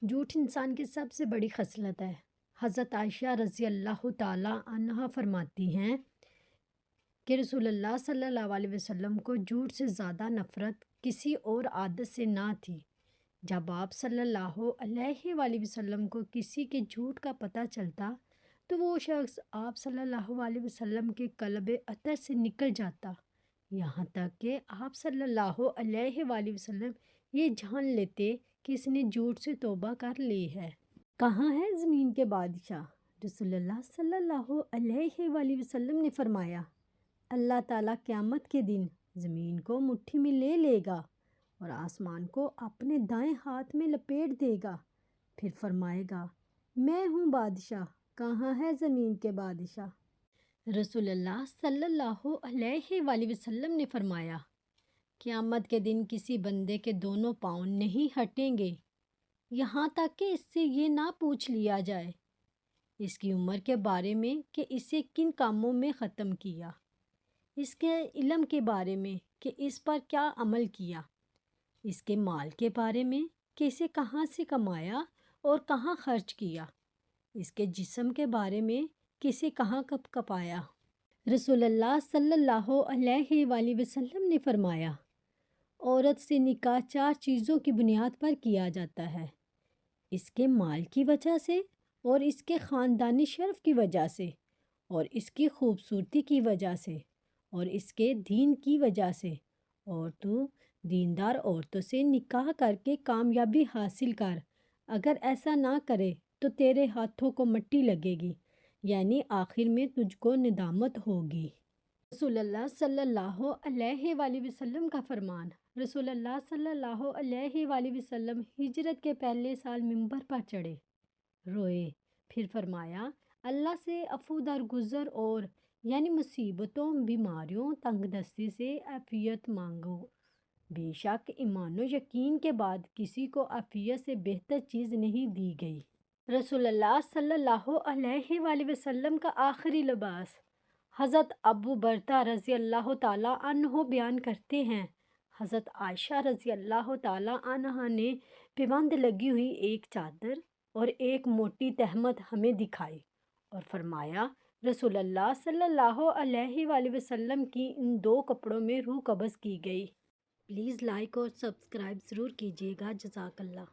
جھوٹ انسان کی سب سے بڑی خصلت ہے۔ حضرت عائشہ رضی اللہ تعالیٰ عنہا فرماتی ہیں کہ رسول اللہ صلی اللہ علیہ وسلم کو جھوٹ سے زیادہ نفرت کسی اور عادت سے نہ تھی۔ جب آپ صلی اللہ علیہ وآلہ وسلم کو کسی کے جھوٹ کا پتہ چلتا تو وہ شخص آپ صلی اللہ علیہ وسلم کے قلب اطہر سے نکل جاتا، یہاں تک کہ آپ صلی اللہ علیہ وآلہ وسلم یہ جان لیتے کہ اس نے جھوٹ سے توبہ کر لی ہے۔ کہاں ہے زمین کے بادشاہ؟ رسول اللہ صلی اللہ علیہ وآلہ وسلم نے فرمایا، اللہ تعالیٰ قیامت کے دن زمین کو مٹھی میں لے لے گا اور آسمان کو اپنے دائیں ہاتھ میں لپیٹ دے گا، پھر فرمائے گا، میں ہوں بادشاہ، کہاں ہے زمین کے بادشاہ؟ رسول اللہ صلی اللہ علیہ وآلہ وسلم نے فرمایا، قیامت کے دن کسی بندے کے دونوں پاؤں نہیں ہٹیں گے یہاں تک کہ اس سے یہ نہ پوچھ لیا جائے اس کی عمر کے بارے میں کہ اسے کن کاموں میں ختم کیا، اس کے علم کے بارے میں کہ اس پر کیا عمل کیا، اس کے مال کے بارے میں کہ اسے کہاں سے کمایا اور کہاں خرچ کیا، اس کے جسم کے بارے میں کہ اسے کہاں کب کپایا۔ رسول اللہ صلی اللہ علیہ وآلہ وسلم نے فرمایا، عورت سے نکاح 4 چیزوں کی بنیاد پر کیا جاتا ہے، اس کے مال کی وجہ سے اور اس کے خاندانی شرف کی وجہ سے اور اس کی خوبصورتی کی وجہ سے اور اس کے دین کی وجہ سے، اور تو دیندار عورتوں سے نکاح کر کے کامیابی حاصل کر، اگر ایسا نہ کرے تو تیرے ہاتھوں کو مٹی لگے گی، یعنی آخر میں تجھ کو ندامت ہوگی۔ رسول اللہ صلی اللہ علیہ وآلہ وسلم کا فرمان۔ رسول اللہ صلی اللہ علیہ وآلہ وسلم ہجرت کے پہلے سال منبر پر چڑھے، روئے، پھر فرمایا، اللہ سے عفو درگزر اور یعنی مصیبتوں، بیماریوں، تنگ دستی سے عافیت مانگو، بے شک ایمان و یقین کے بعد کسی کو عافیت سے بہتر چیز نہیں دی گئی۔ رسول اللہ صلی اللہ علیہ وآلہ وسلم کا آخری لباس۔ حضرت ابو بردہ رضی اللہ تعالیٰ عنہ بیان کرتے ہیں، حضرت عائشہ رضی اللہ تعالیٰ عنہ نے پیوند لگی ہوئی ایک چادر اور ایک موٹی تہمت ہمیں دکھائی اور فرمایا، رسول اللہ صلی اللہ علیہ وآلہ وسلم کی ان 2 کپڑوں میں روح قبض کی گئی۔ پلیز لائک اور سبسکرائب ضرور کیجیے گا۔ جزاک اللہ۔